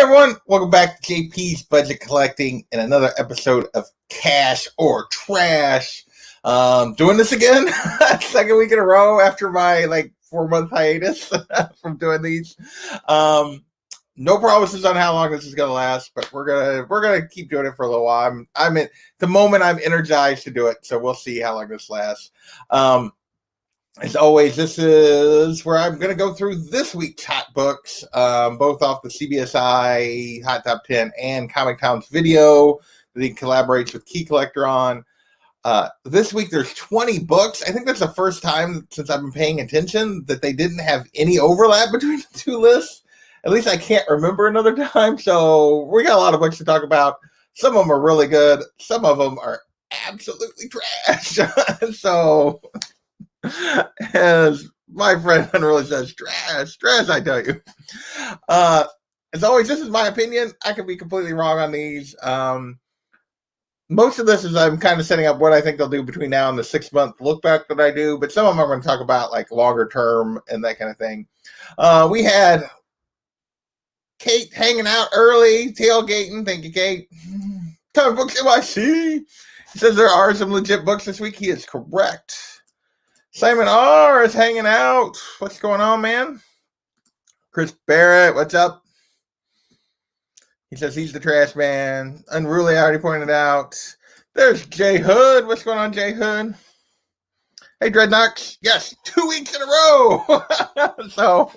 everyone, welcome back to JP's Budget Collecting and another episode of Cash or Trash. Doing this again, second week in a row after my 4-month hiatus from doing these. No promises on how long this is gonna last, but we're gonna keep doing it for a little while. I'm at the moment I'm energized to do it, so we'll see how long this lasts. As always, this is where I'm going to go through this week's hot books, both off the CBSI Hot Top 10 and Comic Town's video that he collaborates with Key Collector on. This week, there's 20 books. I think that's the first time since I've been paying attention that they didn't have any overlap between the two lists. At least I can't remember another time. So we got a lot of books to talk about. Some of them are really good. Some of them are absolutely trash. So... as my friend really says, trash, I tell you. As always, this is my opinion. I could be completely wrong on these. Most of this is I'm kind of setting up what I think they'll do between now and the 6-month look back that I do, but some of them I'm going to talk about longer term and that kind of thing. We had Kate hanging out early, tailgating. Thank you, Kate. Comic Books NYC. He says there are some legit books this week. He is correct. Simon R is hanging out. What's going on, man? Chris Barrett, what's up? He says he's the trash man. Unruly, I already pointed out. There's Jay Hood. What's going on, Jay Hood? Hey, Dreadnoks. Yes, 2 weeks in a row. So,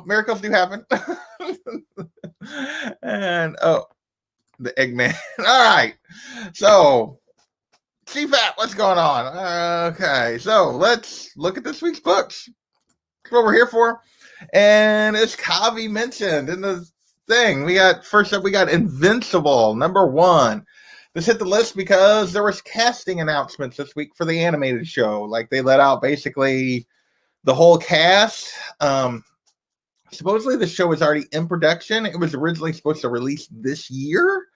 miracles do happen. And, the Eggman. All right. So... CFAT, what's going on? Okay, so let's look at this week's books. That's what we're here for. And as Kavi mentioned in the thing, first up, we got Invincible, #1. This hit the list because there was casting announcements this week for the animated show. They let out basically the whole cast. Supposedly the show is already in production. It was originally supposed to release this year.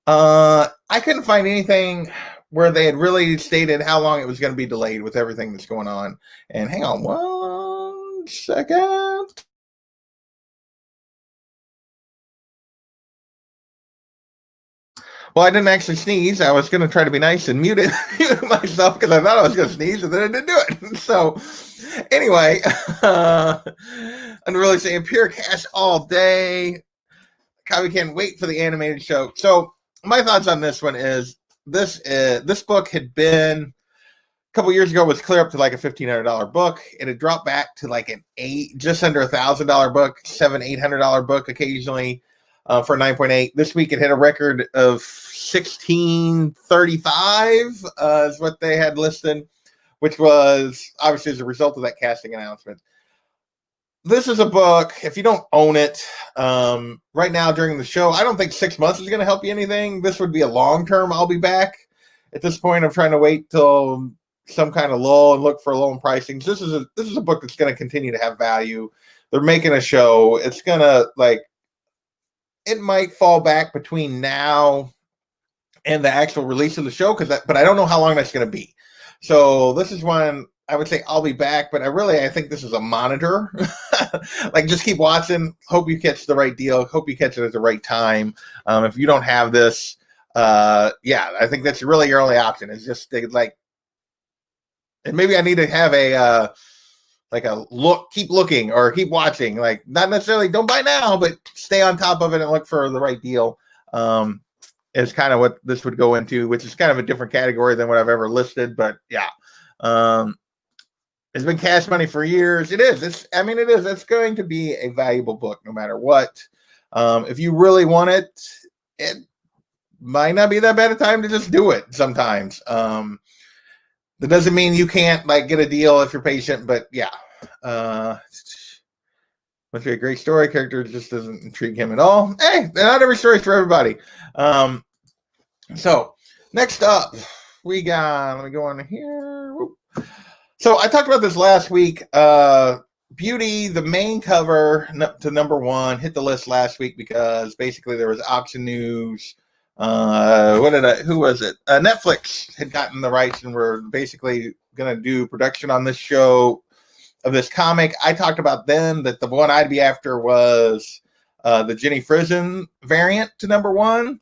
I couldn't find anything where they had really stated how long it was going to be delayed with everything that's going on. And hang on 1 second. Well, I didn't actually sneeze. I was going to try to be nice and mute myself because I thought I was going to sneeze, and then I didn't do it. So, anyway, I'm really saying pure cash all day. We can't wait for the animated show. So, my thoughts on this one is, this book had been a couple years ago was clear up to a $1,500 book. It had dropped back to just under $1,000 book, $700-800 book occasionally for 9.8. This week it hit a record of $1,635 is what they had listed, which was obviously as a result of that casting announcement. This is a book, if you don't own it right now during the show, I don't think 6 months is going to help you anything. This would be a long-term, I'll be back. At this point, I'm trying to wait till some kind of lull and look for low pricing. This is a book that's going to continue to have value. They're making a show. It's going to, it might fall back between now and the actual release of the show, but I don't know how long that's going to be. So this is one... I would say I'll be back, but I think this is a monitor. Just keep watching. Hope you catch the right deal. Hope you catch it at the right time. If you don't have this, I think that's really your only option. It's just and maybe I need to have a look, keep looking or keep watching. Not necessarily don't buy now, but stay on top of it and look for the right deal. Is kind of what this would go into, which is kind of a different category than what I've ever listed. But yeah. It's been cash money for years. It is. It is. It's going to be a valuable book no matter what. If you really want it, it might not be that bad a time to just do it sometimes. That doesn't mean you can't get a deal if you're patient, but yeah. Must be a great story. Character just doesn't intrigue him at all. Hey, not every story is for everybody. So next up, we got, let me go on here. Whoop. So I talked about this last week. Beauty, the main cover to #1, hit the list last week because basically there was auction news. Who was it? Netflix had gotten the rights and were basically going to do production on this show of this comic. I talked about then that the one I'd be after was the Jenny Frison variant to number 1.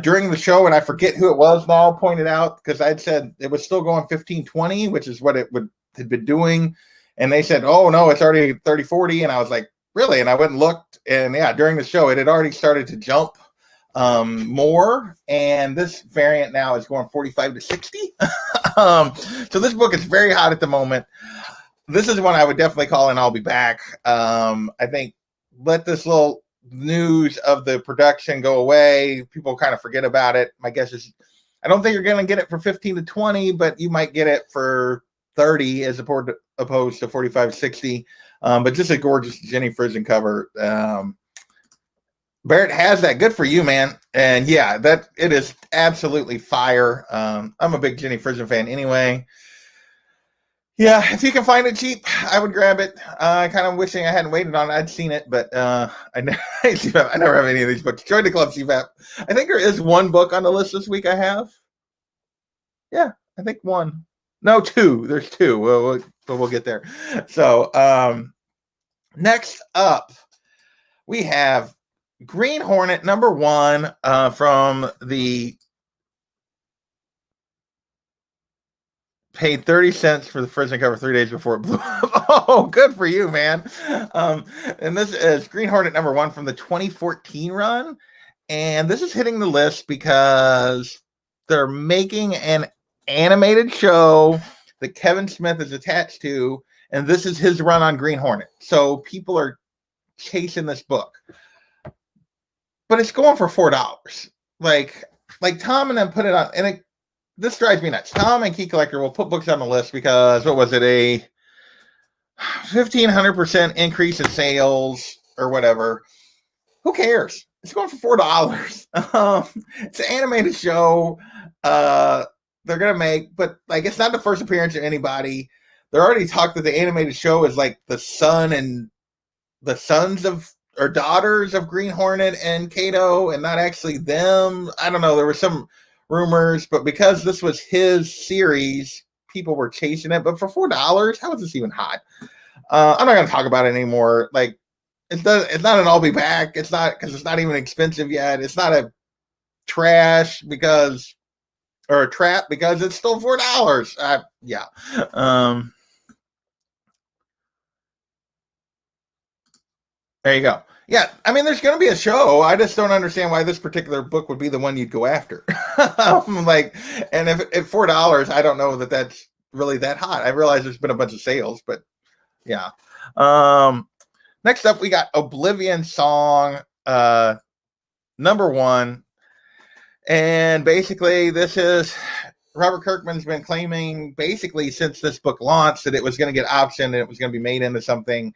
During the show, and I forget who it was now, pointed out, because I'd said it was still going 15-20, which is what it had been doing. And they said, oh, no, it's already 30-40. And I was like, really? And I went and looked. And yeah, during the show, it had already started to jump more. And this variant now is going 45-60. So this book is very hot at the moment. This is one I would definitely call and I'll be back. I think let this little news of the production go away. People kind of forget about it. My guess is I don't think you're going to get it for 15-20, but you might get it for 30 as opposed to 45-60. But just a gorgeous Jenny Frison cover. Barrett has that. Good for you, man. And yeah, that it is absolutely fire. I'm a big Jenny Frison fan anyway. Yeah, if you can find it cheap, I would grab it. Kind of wishing I hadn't waited on it. I'd seen it, but I never have any of these books. Join the club, CFAP. I think there is one book on the list this week I have. Yeah, I think one. No, two. There's two. We'll get there. So next up, we have Green Hornet number 1 from the paid 30 cents for the Frison cover 3 days before it blew up. Oh, good for you, man. And this is Green Hornet number 1 from the 2014 run. And this is hitting the list because they're making an animated show that Kevin Smith is attached to. And this is his run on Green Hornet. So people are chasing this book. But it's going for $4. Like Tom and them put it on, and this drives me nuts. Tom and Key Collector will put books on the list because, what was it, a 1,500% increase in sales or whatever. Who cares? It's going for $4. It's an animated show they're going to make, but like it's not the first appearance of anybody. They're already talked that the animated show is like the son and the sons of or daughters of Green Hornet and Kato and not actually them. I don't know. There were some rumors, but because this was his series, people were chasing it. But for $4, how is this even hot? I'm not going to talk about it anymore. Like, it's not an I'll be back. It's not because it's not even expensive yet. It's not a trash or a trap because it's still $4. Yeah. There you go. Yeah, I mean, there's going to be a show. I just don't understand why this particular book would be the one you'd go after. And if at $4, I don't know that that's really that hot. I realize there's been a bunch of sales, but yeah. Next up, we got Oblivion Song, number 1. And basically, this is Robert Kirkman's been claiming basically since this book launched that it was going to get optioned and it was going to be made into something.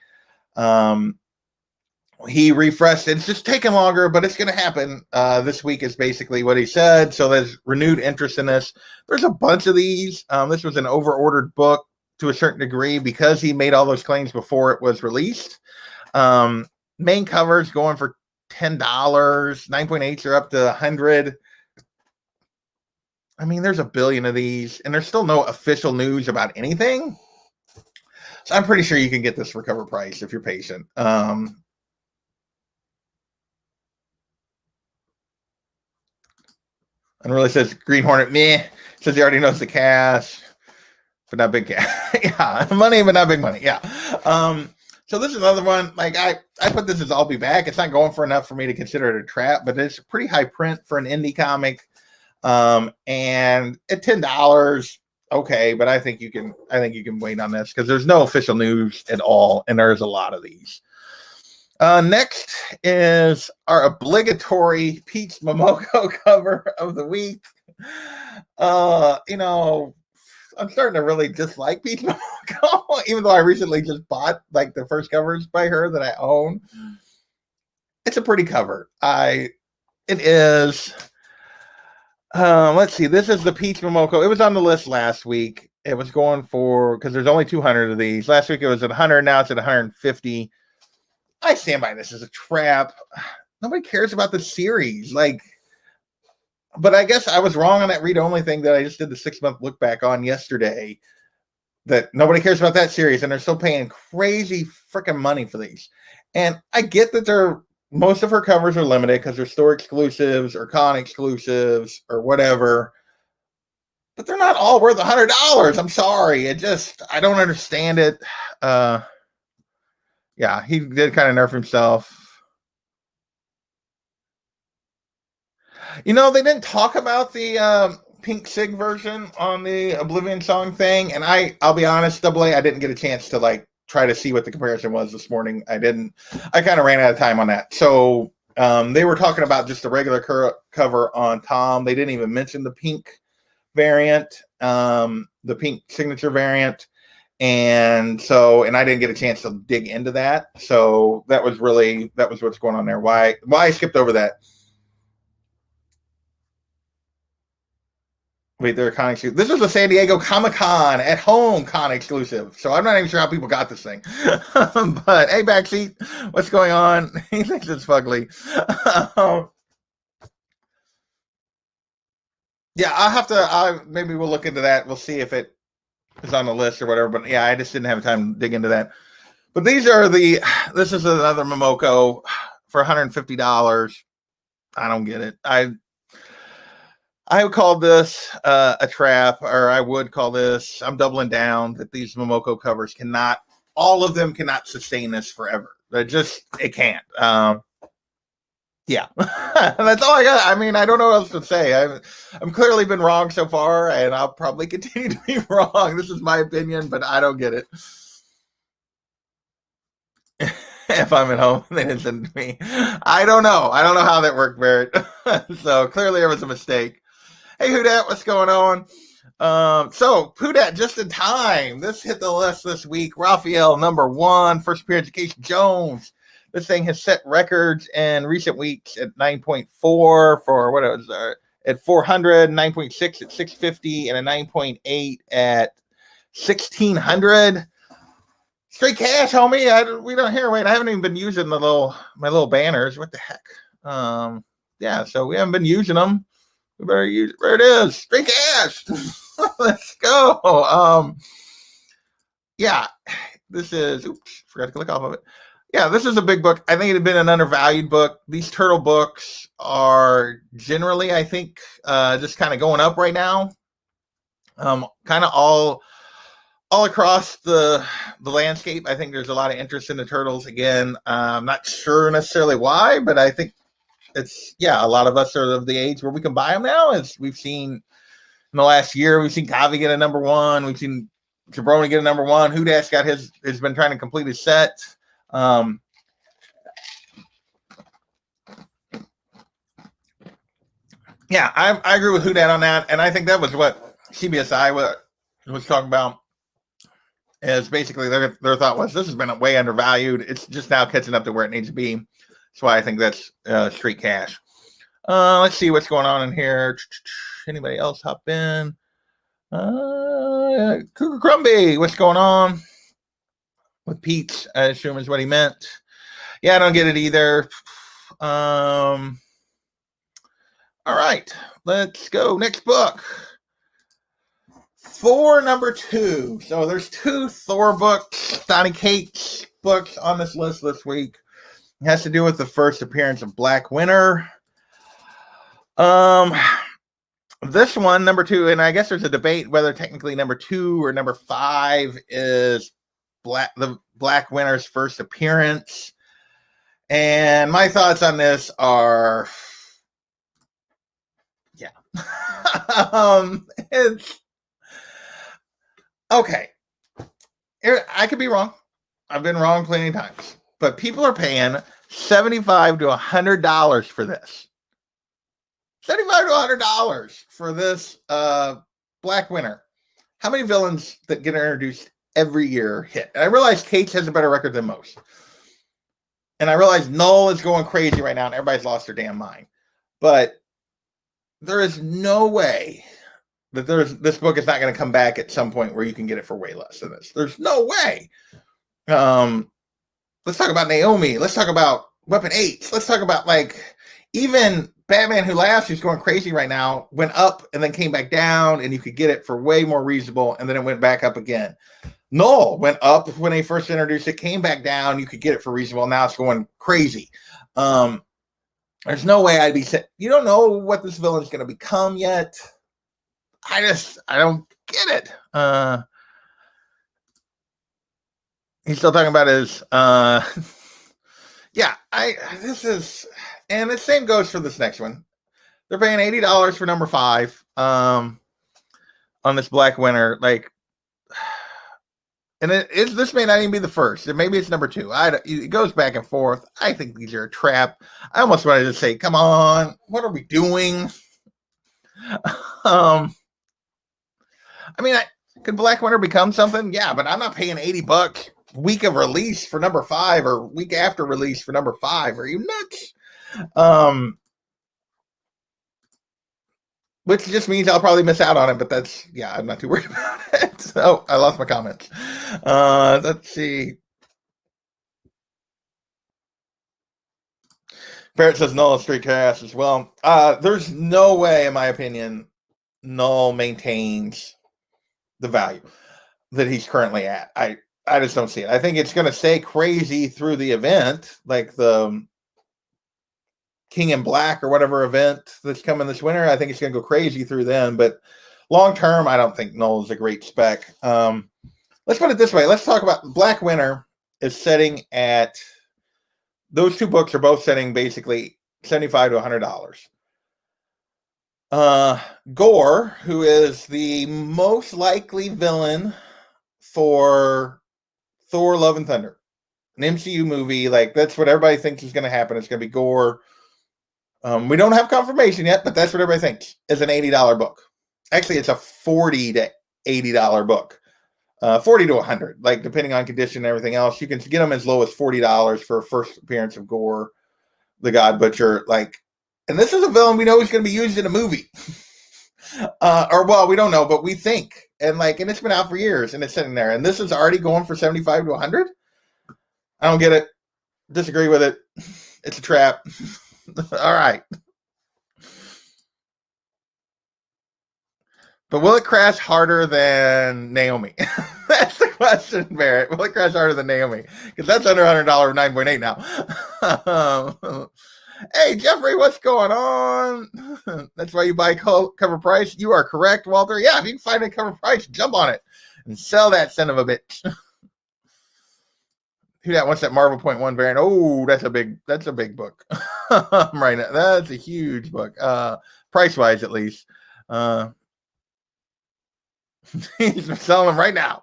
He refreshed it. It's just taking longer, but it's going to happen this week is basically what he said. So there's renewed interest in this. There's a bunch of these. This was an over-ordered book to a certain degree because he made all those claims before it was released. Main covers going for $10. 9.8s are up to $100. I mean, there's a billion of these, and there's still no official news about anything. So I'm pretty sure you can get this for cover price if you're patient. Unreally says Green Hornet, meh. Says he already knows the cash, but not big cash. Yeah, money, but not big money. Yeah. So this is another one. Like I put this as I'll be back. It's not going for enough for me to consider it a trap, but it's a pretty high print for an indie comic. And at $10, okay, but I think you can wait on this because there's no official news at all, and there's a lot of these. Next is our obligatory Peach Momoko cover of the week. I'm starting to really dislike Peach Momoko, even though I recently just bought like the first covers by her that I own. It's a pretty cover. It is. Let's see. This is the Peach Momoko. It was on the list last week. It was going for because there's only 200 of these. Last week it was at 100. Now it's at 150. I stand by this as a trap. Nobody cares about the series. But I guess I was wrong on that read-only thing that I just did the 6-month look back on yesterday. That nobody cares about that series, and they're still paying crazy freaking money for these. And I get that they're most of her covers are limited because they're store exclusives or con exclusives or whatever. But they're not all worth $100. I'm sorry. I don't understand it. Yeah, he did kind of nerf himself. You know, they didn't talk about the Pink Sig version on the Oblivion Song thing, and I'll be honest, I didn't get a chance to like try to see what the comparison was this morning. I kind of ran out of time on that. So they were talking about just the regular cover on Tom. They didn't even mention the pink variant, the pink signature variant. And I didn't get a chance to dig into that. So that was what's going on there. Why I skipped over that. Wait, they're a con exclusive. This was a San Diego Comic-Con at home con exclusive. So I'm not even sure how people got this thing. But hey, Backseat, what's going on? He thinks it's fugly. Yeah, maybe we'll look into that. We'll see if it is on the list or whatever. But yeah, I just didn't have time to dig into that. But this is another Momoko for $150. I don't get it. I would call this a trap, or I would call this, I'm doubling down that these Momoko covers all of them cannot sustain this forever. It can't. Yeah, that's all I got. I mean, I don't know what else to say. I'm clearly been wrong so far, and I'll probably continue to be wrong. This is my opinion, but I don't get it. If I'm at home, they didn't send it to me. I don't know. I don't know how that worked, Barrett. So clearly there was a mistake. Hey, Houdat, what's going on? So Houdat, just in time. This hit the list this week. Raphael, number 1, first appearance of Casey Jones. This thing has set records in recent weeks at 9.4 for what it was at 400, 9.6 at 650, and a 9.8 at 1600. Straight cash, homie. We don't hear. Wait, I haven't even been using my little banners. What the heck? Yeah. So we haven't been using them. We better use it. Where it is. Straight cash. Let's go. Yeah. This is. Oops. Forgot to click off of it. Yeah, this is a big book. I think it had been an undervalued book. These turtle books are generally, I think, just kind of going up right now. Kind of all across the landscape. I think there's a lot of interest in the turtles again. I'm not sure necessarily why, but I think a lot of us are of the age where we can buy them now. As we've seen in the last year, we've seen Kavi get a number 1. We've seen Jabroni get a number 1. Houdat's got has been trying to complete his set. Yeah, I agree with Houdat on that, and I think that was what CBSI was talking about. Is basically their thought was this has been way undervalued. It's just now catching up to where it needs to be. That's why I think that's straight cash. Let's see what's going on in here. Anybody else hop in? Cougar Crumby, what's going on? With Pete's, I assume is what he meant. Yeah, I don't get it either. All right, let's go. Next book. Thor number 2. So there's 2 Thor books, Donny Cates books on this list this week. It has to do with the first appearance of Black Winter. This one, number 2, and I guess there's a debate whether technically number 2 or number 5 is the Black Winter's first appearance. And my thoughts on this are, yeah. It's okay. I could be wrong. I've been wrong plenty of times. But people are paying $75 to $100 for this. $75 to $100 for this Black Winter. How many villains that get introduced every year hit? And I realize Cates has a better record than most. And I realize Null is going crazy right now and everybody's lost their damn mind. But there is no way that this book is not going to come back at some point where you can get it for way less than this. There's no way. Let's talk about Naomi. Let's talk about Weapon 8. Let's talk about even Batman Who Laughs, who's going crazy right now, went up and then came back down, and you could get it for way more reasonable, and then it went back up again. Null went up when they first introduced it, came back down. You could get it for reasonable. Now it's going crazy. There's no way I'd be. You don't know what this villain's going to become yet. I don't get it. He's still talking about his. Yeah, this is, and the same goes for this next one. They're paying $80 for number 5 on this Black Winter. Like, and this may not even be the first. Maybe it's number 2. It goes back and forth. I think these are a trap. I almost wanted to say, come on, what are we doing? I mean, could Black Winter become something? Yeah, but I'm not paying $80 week of release for number 5 or week after release for number 5. Are you nuts? Which just means I'll probably miss out on it, but I'm not too worried about it. So I lost my comments. Let's see. Parrot says Null is straight cash as well. There's no way, in my opinion, Null maintains the value that he's currently at. I just don't see it. I think it's going to stay crazy through the event, like the King in Black or whatever event that's coming this winter. I think it's going to go crazy through then, but long term, I don't think Null is a great spec. Let's put it this way. Let's talk about Black Winter is setting at, those two books are both setting basically $75 to $100. Gore, who is the most likely villain for Thor Love and Thunder, an MCU movie, like that's what everybody thinks is going to happen. It's going to be Gore. We don't have confirmation yet, but that's what everybody thinks is an $80 book. Actually, it's a $40 to $80 book. 40 to 100, like depending on condition and everything else. You can get them as low as $40 for a first appearance of Gore, the God Butcher. Like, and this is a villain we know is going to be used in a movie. We don't know, but we think. And it's been out for years and it's sitting there. And this is already going for 75 to 100. I don't get it. Disagree with it. It's a trap. All right. But will it crash harder than Naomi? That's the question, Barrett. Will it crash harder than Naomi? Because that's under $100, 9.8 now. Hey, Jeffrey, what's going on? That's why you buy cover price. You are correct, Walter. Yeah, if you can find a cover price, jump on it and sell that son of a bitch. Who that? What's that Marvel .1 variant? Oh, that's a big book. Right now, that's a huge book. Price wise, at least. He's selling them right now.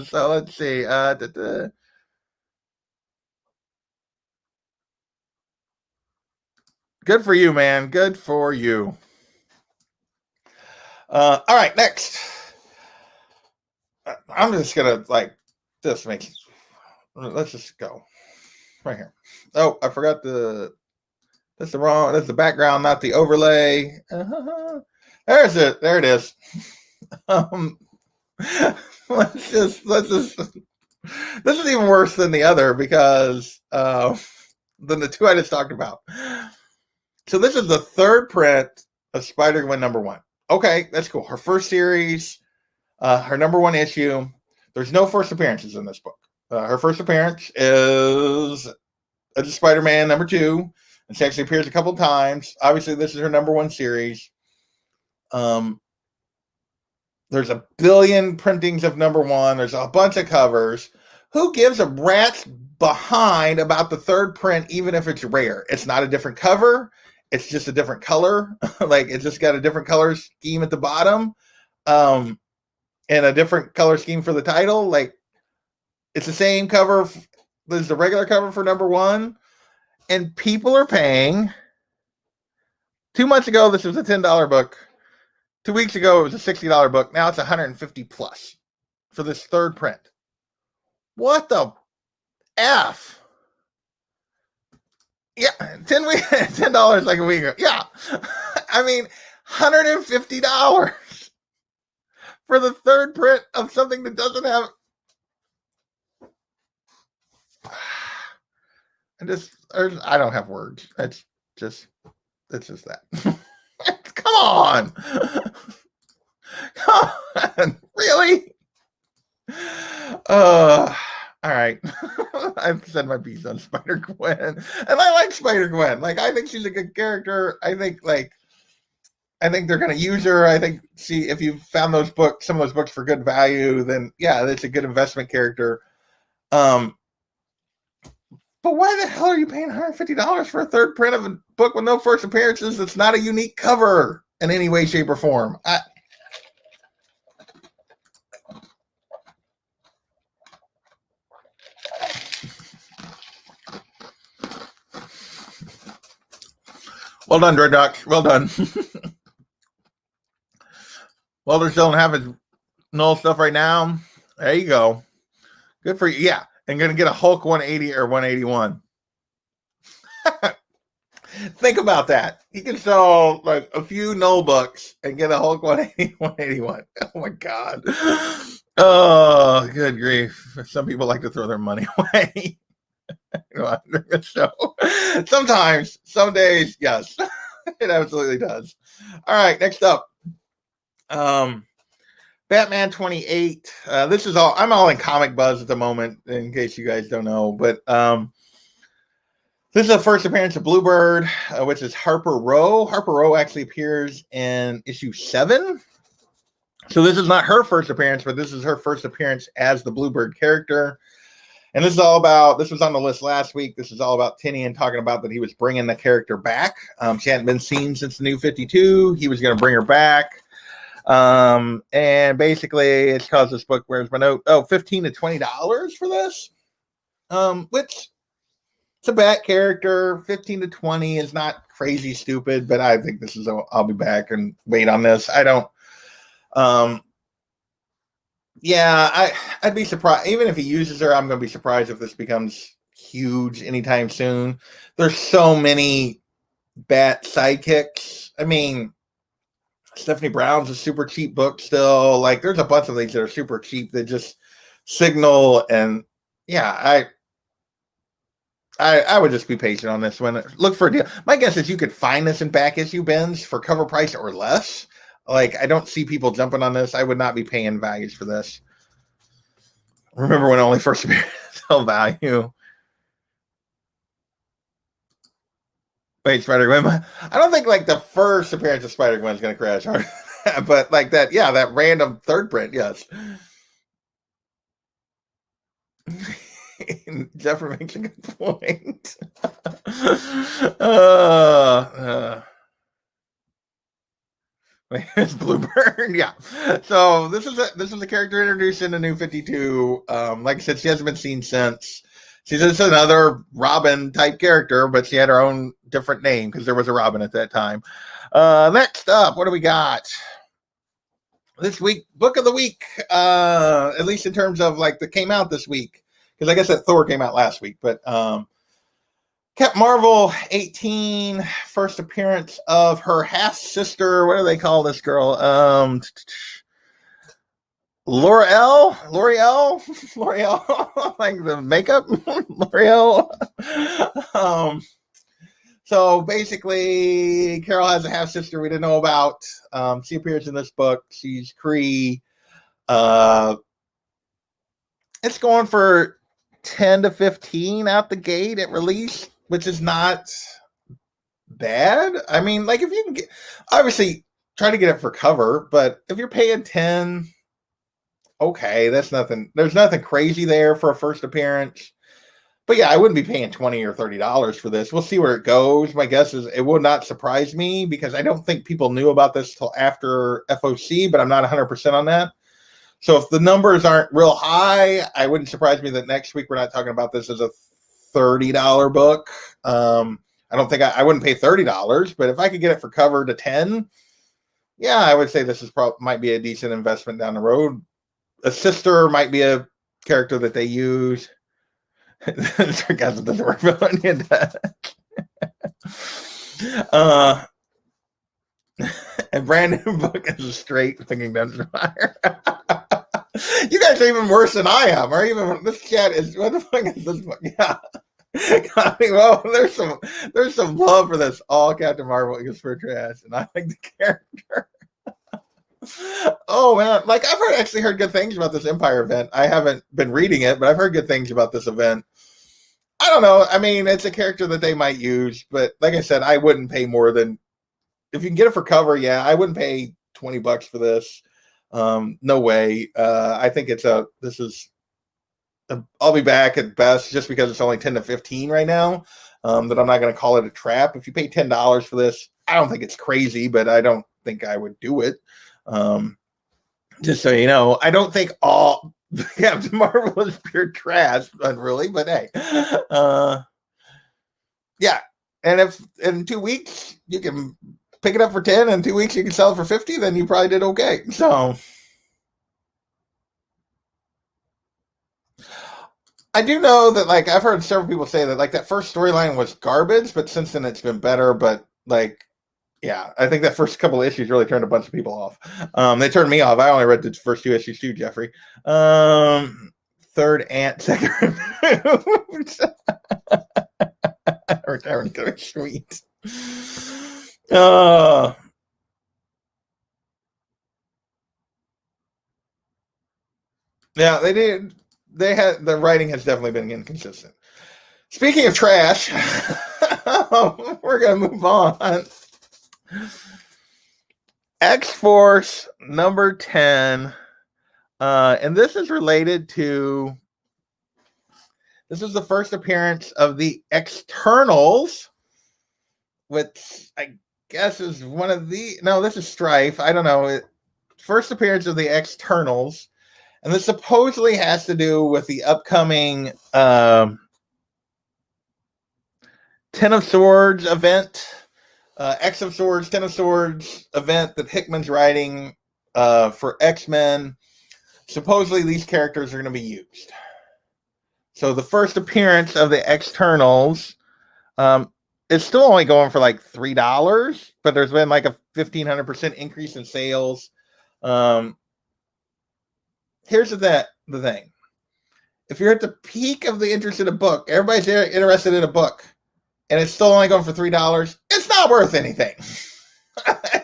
So let's see. Good for you, man. Good for you. All right, next. I'm just gonna this makes. Let's just go right here. Oh, I forgot that's the background, not the overlay. There's it. There it is. Let's just. This is even worse than the other because than the two I just talked about. So this is the third print of Spider-Gwen #1. Okay, that's cool. Her first series, her #1 issue. There's no first appearances in this book. Her first appearance is as Spider-Man #2, and she actually appears a couple times. Obviously, this is her #1 series. There's a billion printings of #1. There's a bunch of covers. Who gives a rat's behind about the third print, even if it's rare? It's not a different cover. It's just a different color. It's just got a different color scheme at the bottom. And a different color scheme for the title. It's the same cover as the regular cover for #1. And people are paying. 2 months ago, this was a $10 book. 2 weeks ago, it was a $60 book. Now it's $150 plus for this third print. What the F? Yeah, $10 like a week ago. Yeah. I mean, $150 for the third print of something that doesn't have. I don't have words. It's just it's just that. Come on. Come on. Really? All right. I've said my piece on Spider-Gwen. And I like Spider-Gwen. Like, I think she's a good character. I think they're going to use her. I think, if you found those books, some of those books for good value, then yeah, that's a good investment character. But why the hell are you paying $150 for a third print of a book with no first appearances? That's not a unique cover in any way, shape, or form. Well done, Dreadnought. Well done. Well, they're still have his null stuff right now. There you go. Good for you. Yeah. And going to get a Hulk 180 or 181. Think about that. He can sell like a few null books and get a Hulk 180, 181. Oh my God. Oh, good grief. Some people like to throw their money away. So sometimes, some days, yes, it absolutely does. All right, next up. Batman 28. This is all, I'm all in Comic Buzz at the moment, in case you guys don't know, but this is the first appearance of Bluebird, which is Harper Row. Harper Row actually appears in issue 7. So this is not her first appearance, but this is her first appearance as the Bluebird character. And this is all about, this was on the list last week. This is all about Tinian talking about that he was bringing the character back. She hadn't been seen since the New 52. He was going to bring her back. And basically it's because this book, where's my note? Oh, $15 to $20 for this. Which it's a bad character. 15 to 20 is not crazy stupid, but I think this is, I'll be back and wait on this. I don't, yeah, I'd be surprised. Even if he uses her, I'm going to be surprised if this becomes huge anytime soon. There's so many Bat sidekicks. I mean, Stephanie Brown's a super cheap book still. Like, there's a bunch of these that are super cheap that just signal. And yeah, I would just be patient on this one. Look for a deal. My guess is you could find this in back issue bins for cover price or less. Like, I don't see people jumping on this. I would not be paying values for this. Remember when only first appearance sell value? Wait, Spider-Gwen. I don't think like the first appearance of Spider-Gwen is going to crash hard. But like that, yeah, that random third print, yes. Jeffrey makes a good point. It's Bluebird, yeah. So this is a character introduced in the New 52. Like I said, she hasn't been seen since. She's just another Robin type character, but she had her own different name because there was a Robin at that time. Next up, what do we got? This week, book of the week, at least in terms of like that came out this week. Because like I said, Thor came out last week, but Captain Marvel 18, first appearance of her half sister. What do they call this girl? L'Oreal, like the makeup, L'Oreal. So basically, Carol has a half sister we didn't know about. She appears in this book. She's Kree. It's going for 10 to 15 out the gate at release, which is not bad. I mean, like if you can get, obviously try to get it for cover, but if you're paying 10, okay, that's nothing. There's nothing crazy there for a first appearance. But yeah, I wouldn't be paying $20 or $30 for this. We'll see where it goes. My guess is it will not surprise me because I don't think people knew about this till after FOC, but I'm not 100% on that. So if the numbers aren't real high, I wouldn't surprise me that next week we're not talking about this as a $30 book. I don't think I wouldn't pay $30, but if I could get it for cover to 10, yeah, I would say this is might be a decent investment down the road. A sister might be a character that they use. Sarcasm doesn't work well on you. A brand new book is a straight thinking Dungeon Fire. You guys are even worse than I am. Or even this chat is, what the fuck is this book? Yeah. I mean, well, there's some love for this. All Captain Marvel is for trash, and I like the character. Oh man, like actually heard good things about this Empire event. I haven't been reading it, but I've heard good things about this event. I don't know. I mean, it's a character that they might use, but like I said, I wouldn't pay more than if you can get it for cover. Yeah, I wouldn't pay $20 for this. No way. I think this is. I'll be back at best just because it's only 10 to 15 right now. That I'm not going to call it a trap. If you pay $10 for this, I don't think it's crazy, but I don't think I would do it. Just so you know, I don't think all Captain Marvel is pure trash, unruly, but hey, yeah. And if in 2 weeks you can pick it up for 10, and in 2 weeks you can sell it for 50, then you probably did okay. So I do know that, like, I've heard several people say that, like, that first storyline was garbage, but since then it's been better. But like, yeah, I think that first couple of issues really turned a bunch of people off. They turned me off. I only read the first 2 issues too, Jeffrey. Third ant, second removed. Return to the sweet. Yeah, they did. The writing has definitely been inconsistent. Speaking of trash, we're gonna move on. X-Force number 10. And this is related to. This is the first appearance of the Externals, which I guess is one of the. No, this is Strife. I don't know. First appearance of the Externals. And this supposedly has to do with the upcoming Ten of Swords event, X of Swords, Ten of Swords event that Hickman's writing for X-Men. Supposedly these characters are going to be used. So the first appearance of the Externals is still only going for like $3, but there's been like a 1,500% increase in sales. Here's the thing. If you're at the peak of the interest in a book, everybody's interested in a book, and it's still only going for $3, it's not worth anything.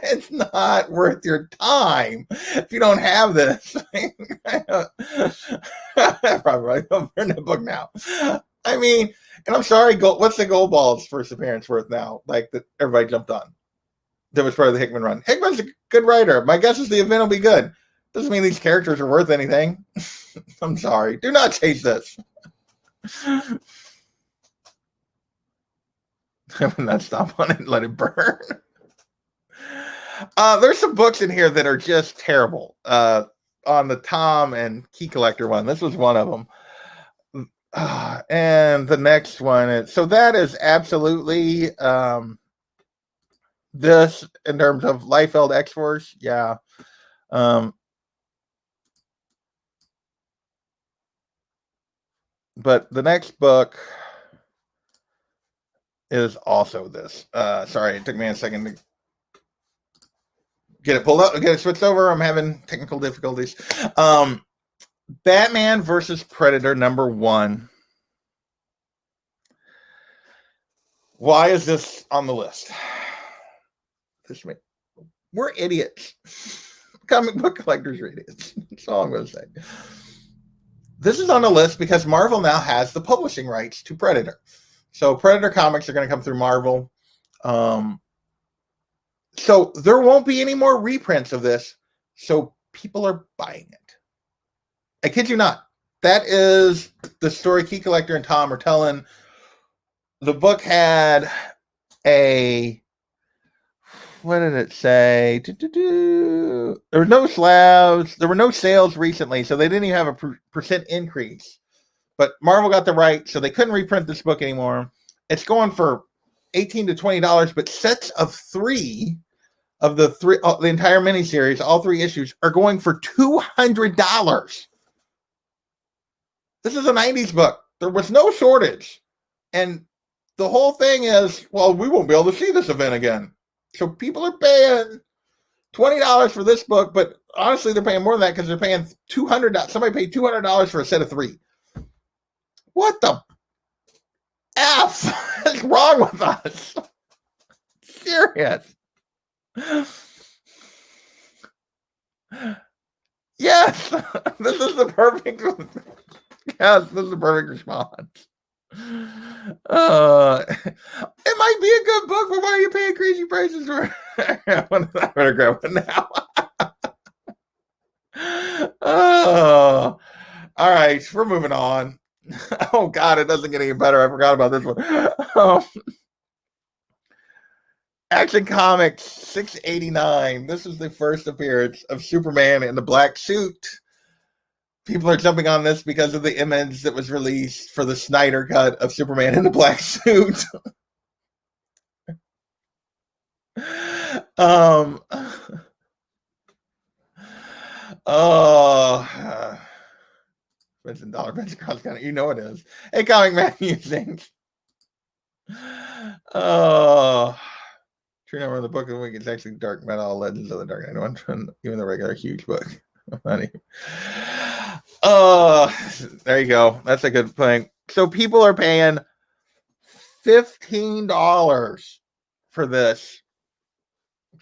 It's not worth your time if you don't have this. Probably I'm in the book now. I mean, and I'm sorry, what's the Gold Ball's first appearance worth now? Like that everybody jumped on. That was part of the Hickman run. Hickman's a good writer. My guess is the event will be good. Doesn't mean these characters are worth anything. I'm sorry. Do not chase this. I would not stop on it and let it burn. There's some books in here that are just terrible. On the Tom and Key Collector one. This was one of them. And the next one. So that is absolutely this in terms of Liefeld X-Force. Yeah. But the next book is also this. Sorry, it took me a second to get it pulled up, get it switched over. I'm having technical difficulties. Batman versus Predator number 1. Why is this on the list? We're idiots. Comic book collectors are idiots. That's all I'm going to say. This is on the list because Marvel now has the publishing rights to Predator. So Predator comics are going to come through Marvel. So there won't be any more reprints of this. So people are buying it. I kid you not. That is the story Key Collector and Tom are telling. The book had a... What did it say? There were no slabs. There were no sales recently, so they didn't even have a percent increase. But Marvel got the right, so they couldn't reprint this book anymore. It's going for $18 to $20, but sets of 3 of the entire miniseries, all 3 issues, are going for $200. This is a 90s book. There was no shortage. And the whole thing is, well, we won't be able to see this event again. So people are paying $20 for this book, but honestly, they're paying more than that because they're paying $200. Somebody paid $200 for a set of 3. What the laugh. What's wrong with us? Serious. Yes, this is the perfect. Yes, this is the perfect response. It might be a good book, but why are you paying crazy prices for it? I'm gonna grab it now. Oh, all right, we're moving on. Oh God, it doesn't get any better. I forgot about this one. Action Comics 689. This is the first appearance of Superman in the black suit. People are jumping on this because of the image that was released for the Snyder cut of Superman in the black suit. Vincent Dollar Bench Cross County, you know it is. Hey, Comic Man Musing. True number of the book of the week is actually Dark Metal Legends of the Dark Knight. Even the regular huge book. Funny. There you go. That's a good thing. So people are paying $15 for this.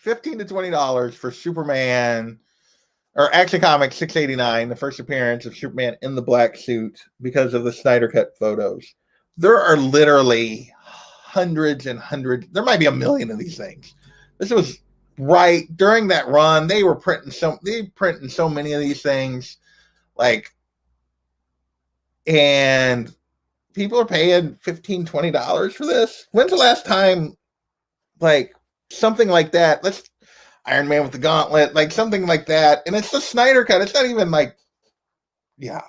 $15 to $20 for Superman, or Action Comics 689, the first appearance of Superman in the black suit because of the Snyder Cut photos. There are literally hundreds and hundreds. There might be a million of these things. This was right during that run. They printing so many of these things, and people are paying $15, $20 for this. When's the last time, something like that? Let's Iron Man with the gauntlet, something like that. And it's the Snyder cut. It's not even yeah.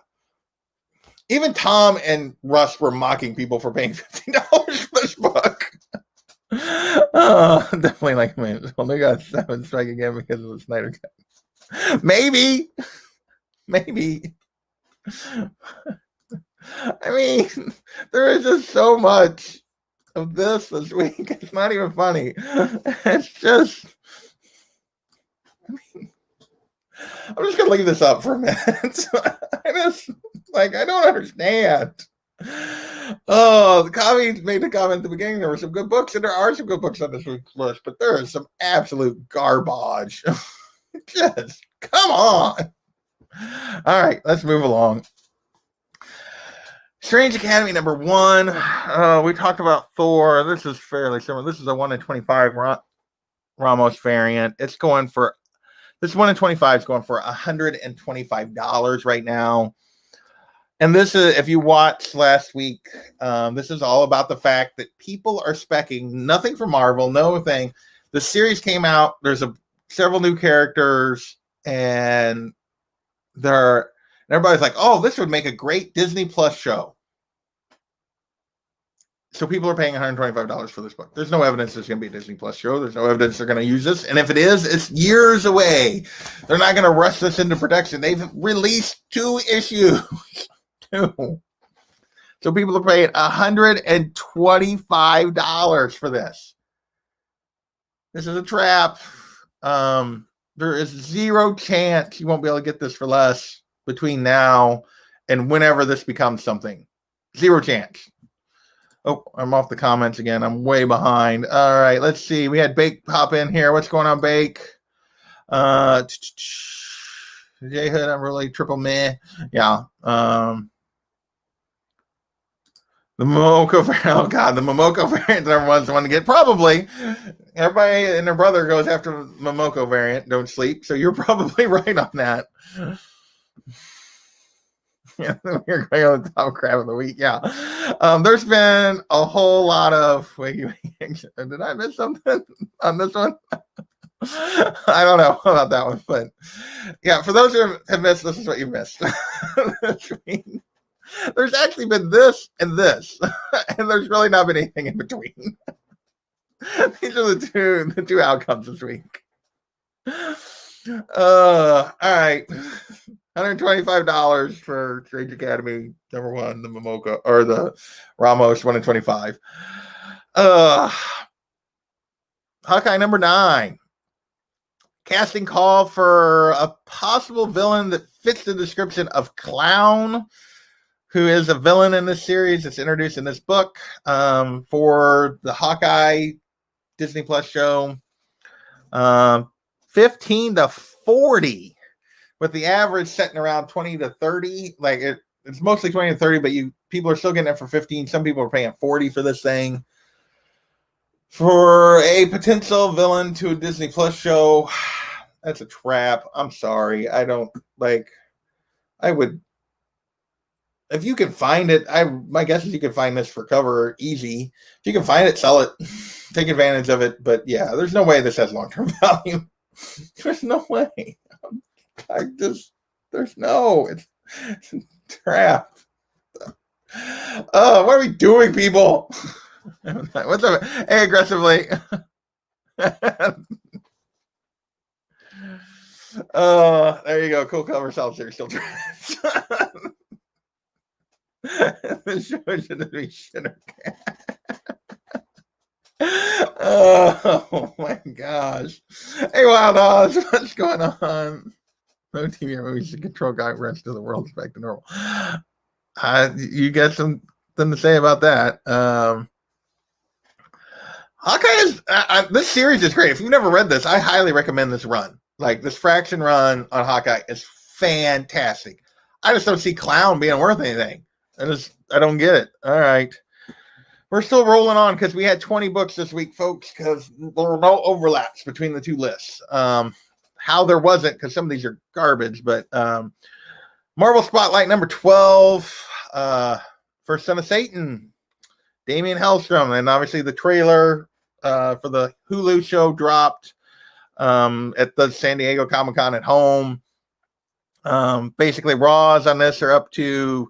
Even Tom and Russ were mocking people for paying $15 for this book. Definitely well, they got 7 strike again because of the Snyder cut. Maybe. I mean, there is just so much of this week. It's not even funny. It's just. I'm just gonna leave this up for a minute. I don't understand. Oh, the commies made a comment at the beginning. There were some good books, and there are some good books on this week's list, but there is some absolute garbage. Just come on. All right, let's move along. Strange Academy number 1. We talked about Thor. This is fairly similar. This is a 1 in 25 Ramos variant. It's going for. This 1 in 25 is going for $125 right now. And this is, if you watched last week, this is all about the fact that people are speccing nothing from Marvel, no thing. The series came out. There's several new characters, and everybody's like, "Oh, this would make a great Disney Plus show." So people are paying $125 for this book. There's no evidence there's going to be a Disney Plus show. There's no evidence they're going to use this. And if it is, it's years away. They're not going to rush this into production. They've released 2 issues. 2. So people are paying $125 for this. This is a trap. There is 0 chance you won't be able to get this for less between now and whenever this becomes something. 0 chance. Oh, I'm off the comments again. I'm way behind. All right, let's see. We had Bake pop in here. What's going on, Bake? J-Hood, I'm really triple meh. Yeah. The Momoko variant. Oh, God. The Momoko variant everyone's the one to get. Probably. Everybody and their brother goes after the Momoko variant. Don't sleep. So you're probably right on that. Yeah, we're going on the top crab of the week. Yeah. There's been a whole lot of. Wait, did I miss something on this one? I don't know about that one, but yeah, for those who have missed, this is what you missed. There's actually been this and this, and there's really not been anything in between. These are the two outcomes this week. All right. $125 for Strange Academy number 1, the Momoko, or the Ramos 1 in 25. Hawkeye number 9. Casting call for a possible villain that fits the description of clown. who is a villain in this series. It's introduced in this book for the Hawkeye Disney Plus show. 15 to 40, with the average setting around 20 to 30. Like it's mostly 20 to 30, but people are still getting it for 15. Some people are paying 40 for this thing. For a potential villain to a Disney Plus show, that's a trap. I'm sorry. I would, if you can find it, my guess is you can find this for cover easy. If you can find it, sell it, take advantage of it. But yeah, there's no way this has long-term value. There's no way. It's a trap. What are we doing, people? What's up? Hey, aggressively. There you go. Cool cover sells here. Still trash. This show shouldn't be shit or oh my gosh. Hey, Wild Oz, what's going on? No TV or movies to control guy rest of the world back to normal. You got something to say about that? Hawkeye is this series is great. If you've never read this, I highly recommend this run. Like this fraction run on Hawkeye is fantastic. I just don't see Clown being worth anything. I don't get it. All right. We're still rolling on because we had 20 books this week, folks, because there were no overlaps between the two lists. How there wasn't, because some of these are garbage, but Marvel Spotlight number 12, for Son of Satan, Damian Hellstrom, and obviously the trailer for the Hulu show dropped at the San Diego Comic-Con at home. Basically, Raws on this are up to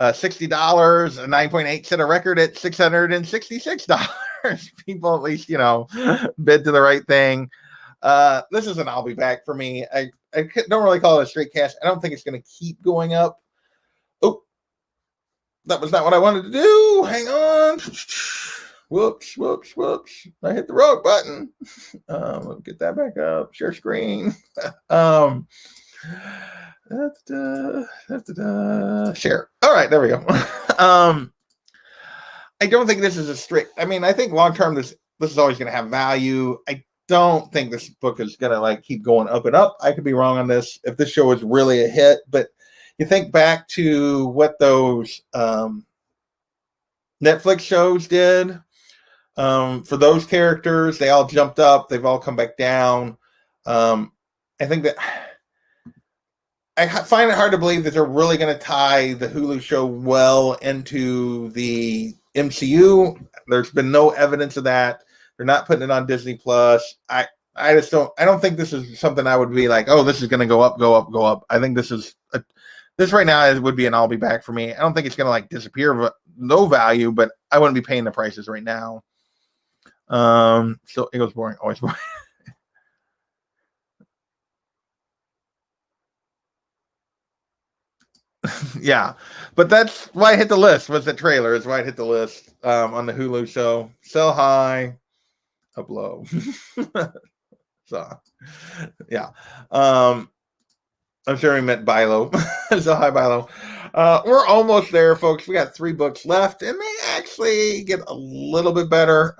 $60, a 9.8 set a record at $666. People at least, bid to the right thing. This is an I'll be back for me. I don't really call it a straight cash. I don't think it's going to keep going up. Oh, that was not what I wanted to do. Hang on. Whoops. I hit the wrong button. We'll get that back up. Share screen. Share. All right, there we go. I don't think this is a strict. I mean, I think long term this is always going to have value. I don't think this book is going to keep going up and up. I could be wrong on this if this show is really a hit, but you think back to what those Netflix shows did for those characters. They all jumped up. They've all come back down. I think that I find it hard to believe that they're really going to tie the Hulu show well into the MCU. There's been no evidence of that. They're not putting it on Disney Plus. I don't think this is something I would be like, oh, this is going to go up. I think this right now would be an I'll be back for me. I don't think it's going to disappear, no value, but I wouldn't be paying the prices right now. So it goes boring, always boring. Yeah, but that's why I hit the list. Was the trailer? Is why I hit the list on the Hulu show. Sell high, up low. So, yeah. I'm sure he meant buy low. Sell high, buy low. We're almost there, folks. We got 3 books left, and they actually get a little bit better.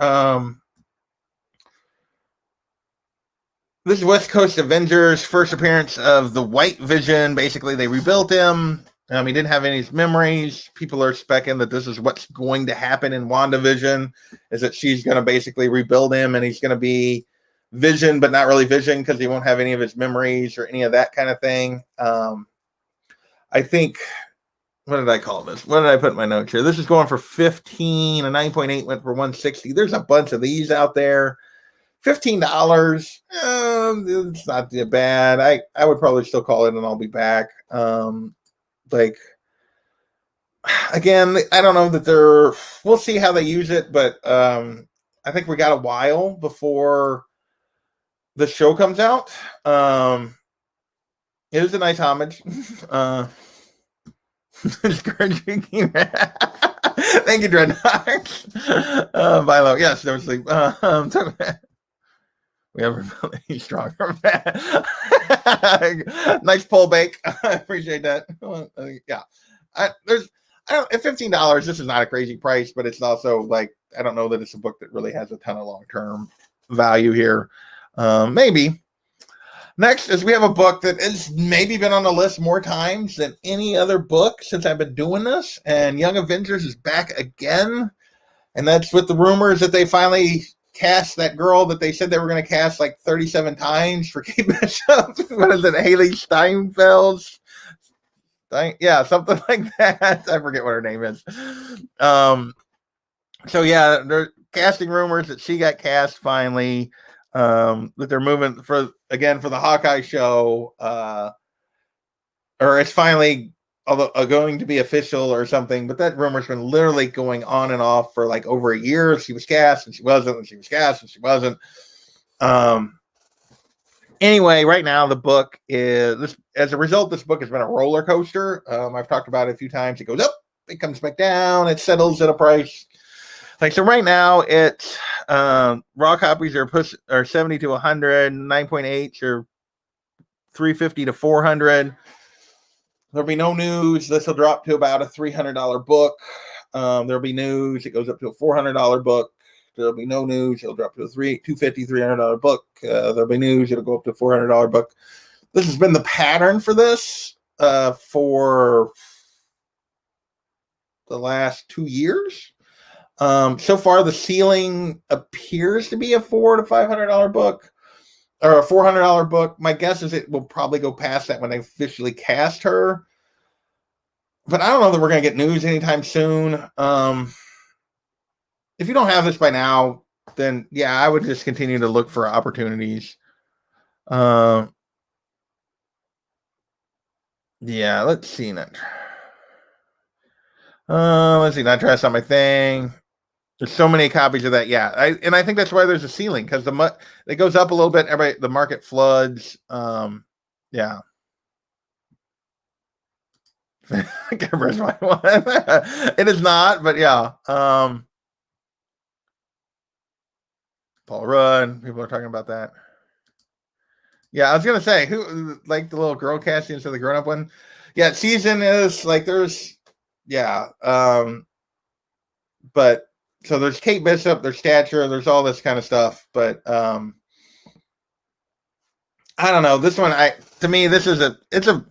This is West Coast Avengers, first appearance of the White Vision. Basically, they rebuilt him. He didn't have any memories. People are speculating that this is what's going to happen in WandaVision, is that she's going to basically rebuild him, and he's going to be Vision, but not really Vision because he won't have any of his memories or any of that kind of thing. I think, what did I call this? What did I put in my notes here? This is going for 15. A 9.8 went for 160. There's a bunch of these out there. $15, it's not too bad. I would probably still call it, and I'll be back. Again, I don't know that we'll see how they use it, but I think we got a while before the show comes out. It is a nice homage. Thank you, Dreadnought. Vilo, yes, no sleep. We have really stronger. Nice pole bake. I appreciate that. Yeah. at $15, this is not a crazy price, but it's also like, I don't know that it's a book that really has a ton of long-term value here. Maybe. Next is we have a book that has maybe been on the list more times than any other book since I've been doing this. And Young Avengers is back again. And that's with the rumors that they finally cast that girl that they said they were going to cast like 37 times for Kate Bishop. What is it? Haley Steinfeld? Yeah, something like that. I forget what her name is. So yeah, they're casting rumors that she got cast finally. That they're moving for the Hawkeye show, or it's finally going to be official or something. But that rumor's been literally going on and off for like over a year. She was cast and she wasn't, and she was cast and she wasn't. Anyway, right now the book is this. As a result, this book has been a roller coaster. I've talked about it a few times. It goes up, it comes back down, it settles at a price. Like, so right now it's raw copies are 70 to 100, 9.8 or 350 to 400. There'll be no news. This will drop to about a $300 book. There'll be news. It goes up to a $400 book. There'll be no news. It'll drop to a $250, $300 book. There'll be news. It'll go up to a $400 book. This has been the pattern for this for the last 2 years. So far, the ceiling appears to be a $400 to $500 book, or a $400 book. My guess is it will probably go past that when they officially cast her. But I don't know that we're going to get news anytime soon. If you don't have this by now, then yeah, I would just continue to look for opportunities. Yeah, let's see that. Let's see. Not try on my thing. There's so many copies of that. Yeah, I think that's why there's a ceiling, because it goes up a little bit. The market floods. Yeah. It is not, but yeah. Paul Rudd. People are talking about that. Yeah, I was gonna say, who like the little girl casting instead of the grown-up one. Yeah, season is like there's, yeah. But so there's Kate Bishop, there's Stature, there's all this kind of stuff. But I don't know. This one, to me, it's a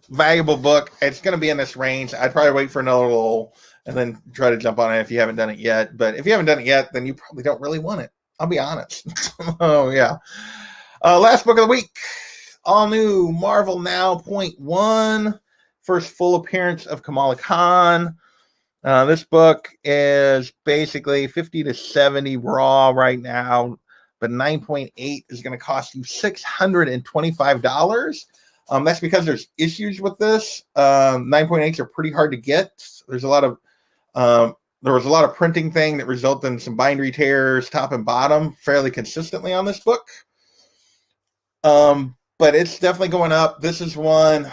valuable book. It's gonna be in this range. I'd probably wait for another lull and then try to jump on it if you haven't done it yet. But if you haven't done it yet, then you probably don't really want it. I'll be honest. Oh yeah. Last book of the week. All new Marvel Now .1. First full appearance of Kamala Khan. This book is basically 50 to 70 raw right now, but 9.8 is going to cost you $625. That's because there's issues with this. 9.8s are pretty hard to get. There was a lot of printing thing that resulted in some bindery tears, top and bottom, fairly consistently on this book. But it's definitely going up. This is one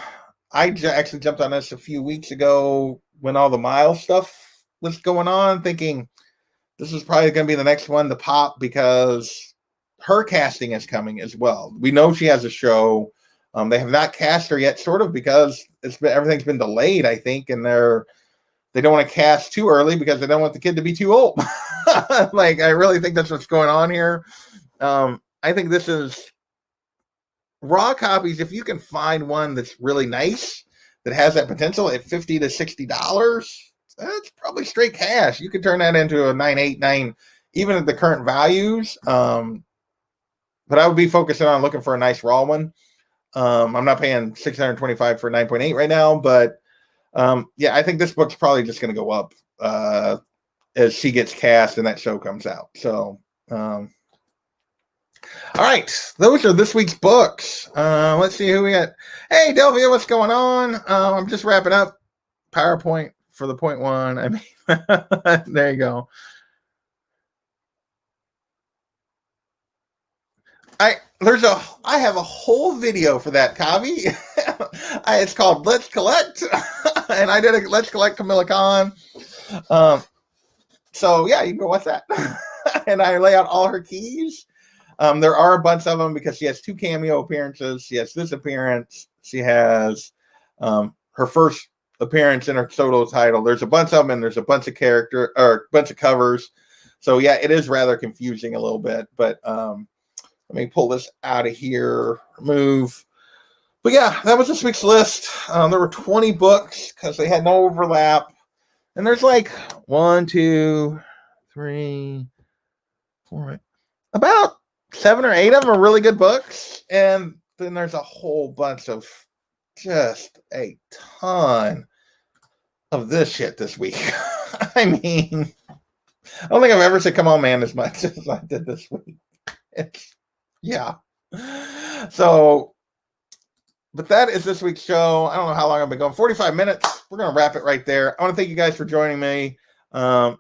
I actually jumped on this a few weeks ago when all the Miles stuff was going on, thinking this is probably going to be the next one to pop because her casting is coming as well. We know she has a show. They have not cast her yet, sort of, because everything's been delayed, I think, and they don't want to cast too early because they don't want the kid to be too old. Like, I really think that's what's going on here. I think this is raw copies. If you can find one that's really nice, that has that potential at $50 to $60, that's probably straight cash. You could turn that into a 989, even at the current values. But I would be focusing on looking for a nice raw one. I'm not paying $625 for 9.8 right now, but yeah, I think this book's probably just going to go up as she gets cast and that show comes out. So, all right, those are this week's books. Let's see who we got. Hey, Delvia, what's going on? I'm just wrapping up PowerPoint for the .1. I mean, there you go. I have a whole video for that, Kavi. It's called Let's Collect, and I did a Let's Collect Kamala Khan. So yeah, you can go watch that. And I lay out all her keys. There are a bunch of them because she has 2 cameo appearances. She has this appearance. She has her first appearance in her solo title. There's a bunch of them, and there's a bunch of character or bunch of covers. So yeah, it is rather confusing a little bit. But let me pull this out of here. Remove. But yeah, that was this week's list. There were 20 books because they had no overlap. And there's like 1, 2, 3, 4, about 7 or 8 of them are really good books. And then there's a whole bunch of just a ton of this shit this week. I mean, I don't think I've ever said come on man as much as I did this week. Yeah. So, but that is this week's show. I don't know how long I've been going. 45 minutes. We're going to wrap it right there. I want to thank you guys for joining me. At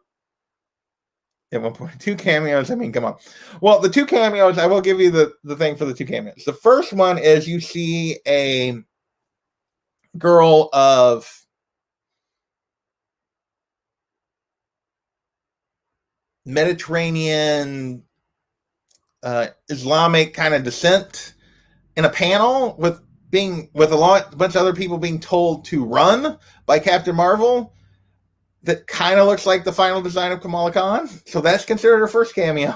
one point, 2 cameos. I mean, come on. Well, the 2 cameos, I will give you the thing for the 2 cameos. The first one is you see a girl of Mediterranean Islamic kind of descent in a panel with a bunch of other people being told to run by Captain Marvel. That kind of looks like the final design of Kamala Khan. So that's considered her first cameo.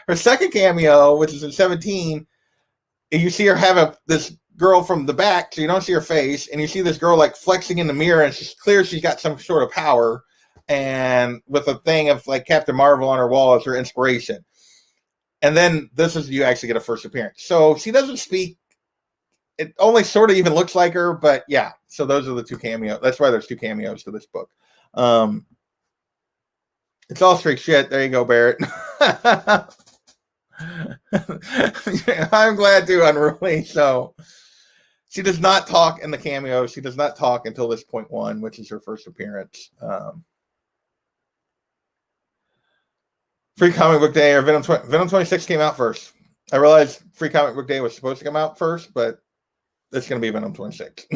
Her second cameo, which is in 17, you see her have this girl from the back, so you don't see her face, and you see this girl like flexing in the mirror, and it's clear she's got some sort of power, and with a thing of like Captain Marvel on her wall as her inspiration. And then this is you actually get a first appearance. So she doesn't speak. It only sort of even looks like her, but yeah. So those are the 2 cameos. That's why there's 2 cameos to this book. It's all straight shit. There you go, Barrett. I'm glad to, Unruly. So she does not talk in the cameo. She does not talk until this point 1, which is her first appearance. Free Comic Book Day or Venom 26 came out first. I realized Free Comic Book Day was supposed to come out first, but it's going to be Venom 26.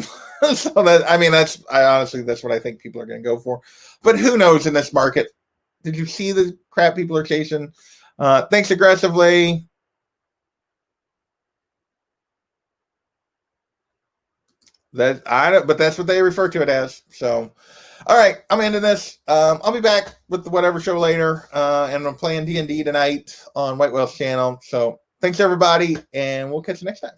So that's what I think people are going to go for. But who knows in this market? Did you see the crap people are chasing? Thanks aggressively. But that's what they refer to it as. So, all right, I'm into this. I'll be back with the whatever show later, and I'm playing D&D tonight on White Whale's channel. So, thanks everybody, and we'll catch you next time.